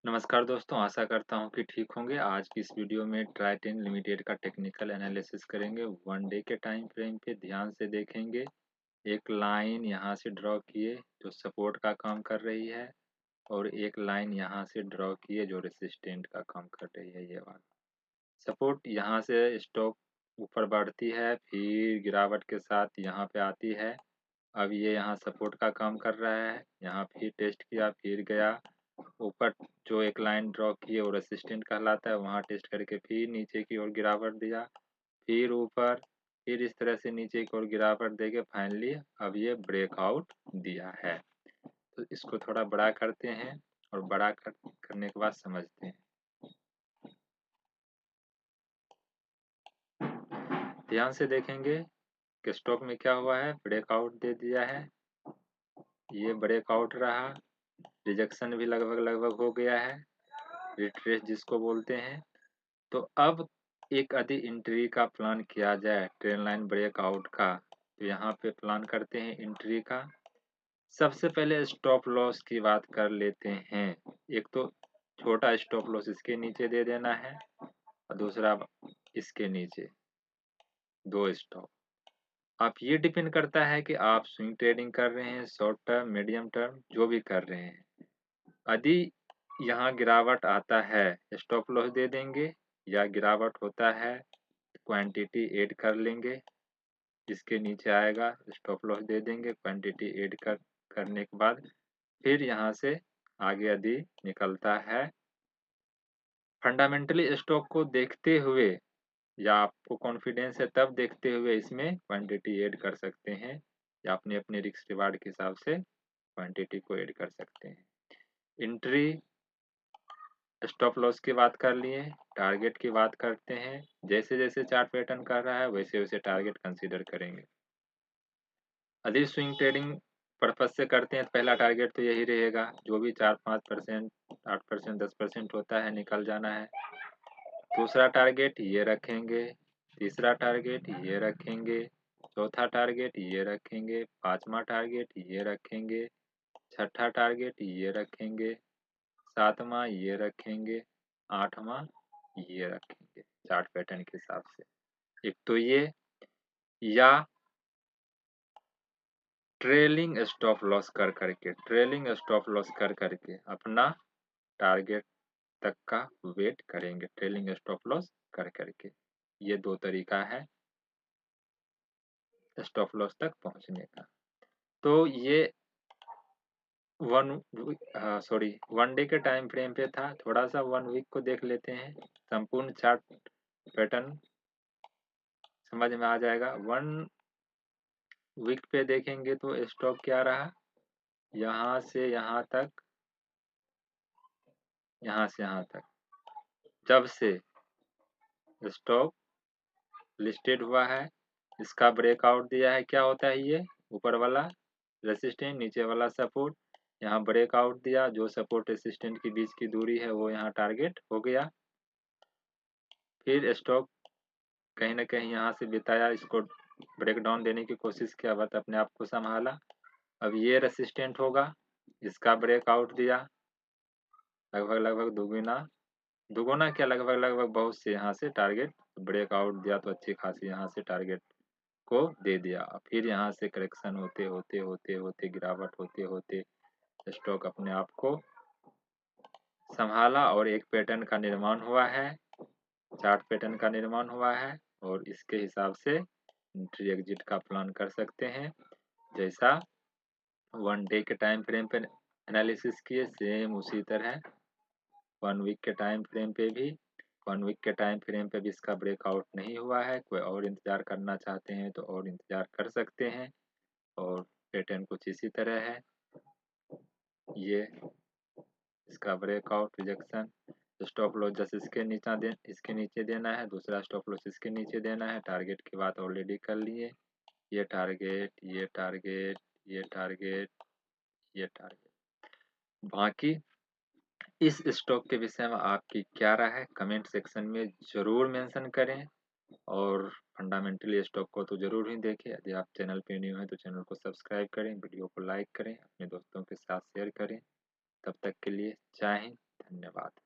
नमस्कार दोस्तों, आशा करता हूँ कि ठीक होंगे। आज की इस वीडियो में ट्राइटेन लिमिटेड का टेक्निकल एनालिसिस करेंगे। 1 डे के टाइम फ्रेम पे ध्यान से देखेंगे। एक लाइन यहाँ से ड्रॉ किए जो सपोर्ट का काम कर रही है और एक लाइन यहाँ से ड्रॉ किए जो रेसिस्टेंट का काम कर रही है। ये वाला सपोर्ट यहाँ से स्टॉक ऊपर बढ़ती है, फिर गिरावट के साथ यहाँ पे आती है। अब ये यहाँ सपोर्ट का काम कर रहा है, यहाँ फिर टेस्ट किया, फिर गया ऊपर। जो एक लाइन ड्रॉ की है वो रेसिस्टेंट कहलाता है, वहाँ टेस्ट करके फिर नीचे की ओर गिरावट दिया, फिर ऊपर, फिर इस तरह से नीचे की ओर गिरावट देके फाइनली अब ये ब्रेकआउट दिया है। तो इसको थोड़ा बड़ा करते हैं और बड़ा करने के बाद समझते हैं। ध्यान से देखेंगे कि स्टॉक में क्या हुआ है, ब्रेकआउट दे दिया है। ये ब्रेकआउट रहा, रिजेक्शन भी लगभग लगभग हो गया है, रिट्रेस जिसको बोलते हैं। तो अब एक यदि एंट्री का प्लान किया जाए ट्रेंड लाइन ब्रेकआउट का, तो यहाँ पे प्लान करते हैं एंट्री का। सबसे पहले स्टॉप लॉस की बात कर लेते हैं। एक तो छोटा स्टॉप लॉस इसके नीचे दे देना है और दूसरा इसके नीचे, दो स्टॉप। अब ये डिपेंड करता है कि आप स्विंग ट्रेडिंग कर रहे हैं, शॉर्ट टर्म, मीडियम टर्म, जो भी कर रहे हैं। यदि यहाँ गिरावट आता है स्टॉप लॉस दे देंगे, या गिरावट होता है क्वांटिटी ऐड कर लेंगे, इसके नीचे आएगा स्टॉप लॉस दे देंगे, क्वांटिटी ऐड करने के बाद फिर यहाँ से आगे यदि निकलता है। फंडामेंटली स्टॉक को देखते हुए या आपको कॉन्फिडेंस है तब देखते हुए इसमें क्वांटिटी ऐड कर सकते हैं, या अपने अपने रिस्क रिवार्ड के हिसाब से क्वांटिटी को ऐड कर सकते हैं। एंट्री, स्टॉप लॉस की बात कर लिए, टारगेट की बात करते हैं। जैसे जैसे चार्ट पैटर्न कर रहा है वैसे वैसे टारगेट कंसीडर करेंगे। यदि स्विंग ट्रेडिंग पर्पज से करते हैं तो पहला टारगेट तो यही रहेगा, जो भी 4-5%, 8%, 10% होता है निकल जाना है। दूसरा टारगेट ये रखेंगे, तीसरा टारगेट ये रखेंगे, चौथा टारगेट ये रखेंगे, पांचवा टारगेट ये रखेंगे, छठा टारगेट ये रखेंगे, सातवां ये रखेंगे, आठवां ये रखेंगे चार्ट पैटर्न के हिसाब से। एक तो ये, या ट्रेलिंग स्टॉप लॉस कर करके, ट्रेलिंग स्टॉप लॉस कर करके अपना टारगेट तक का वेट करेंगे, ट्रेलिंग स्टॉप लॉस कर करके। ये दो तरीका है स्टॉप लॉस तक पहुंचने का। तो ये वन डे के टाइम फ्रेम पे था। थोड़ा सा 1 वीक को देख लेते हैं, संपूर्ण चार्ट पैटर्न समझ में आ जाएगा। 1 वीक पे देखेंगे तो स्टॉक क्या रहा, यहाँ से यहाँ तक, यहाँ से यहाँ तक। जब से स्टॉक लिस्टेड हुआ है, इसका ब्रेकआउट दिया है, क्या होता है ये, ऊपर वाला रेसिस्टेंट, नीचे वाला सपोर्ट। यहाँ ब्रेकआउट दिया, जो सपोर्ट रेसिस्टेंट के बीच की दूरी है वो यहाँ टारगेट हो गया। फिर स्टॉक कहीं ना कहीं यहाँ से बिताया, इसको ब्रेक डाउन देने की कोशिश किया, बट अपने आप को संभाला। अब ये रेसिस्टेंट होगा, इसका ब्रेकआउट दिया, लगभग लगभग दुगुना, दुगुना क्या, लगभग लगभग बहुत से यहाँ से टारगेट ब्रेकआउट दिया, तो अच्छी खासी यहाँ से टारगेट को दे दिया। फिर यहाँ से करेक्शन होते होते होते होते, गिरावट होते होते स्टॉक अपने आप को संभाला और एक पैटर्न का निर्माण हुआ है, चार्ट पैटर्न का निर्माण हुआ है। और इसके हिसाब से एंट्री एग्जिट का प्लान कर सकते हैं। जैसा 1 डे के टाइम फ्रेम पे एनालिसिस किए, सेम उसी तरह 1 वीक के टाइम फ्रेम पे भी, 1 वीक के टाइम फ्रेम पे भी इसका ब्रेकआउट नहीं हुआ है, कोई और इंतजार करना चाहते हैं तो और इंतजार कर सकते हैं। और पैटर्न कुछ इसी तरह है, ये इसका ब्रेकआउट, रिजेक्शन, स्टॉप लॉस जैसे इसके नीचे देना है, दूसरा स्टॉप लॉस इसके नीचे देना है। टारगेट की बात ऑलरेडी कर लिए, ये टारगेट, ये टारगेट, ये टारगेट, ये टारगेट। बाकी इस स्टॉक के विषय में आपकी क्या राय है, कमेंट सेक्शन में जरूर मेंशन करें। और फंडामेंटली स्टॉक को तो जरूर ही देखें। यदि आप चैनल पे न्यू हैं तो चैनल को सब्सक्राइब करें, वीडियो को लाइक करें, अपने दोस्तों के साथ शेयर करें। तब तक के लिए जय हिंद। धन्यवाद।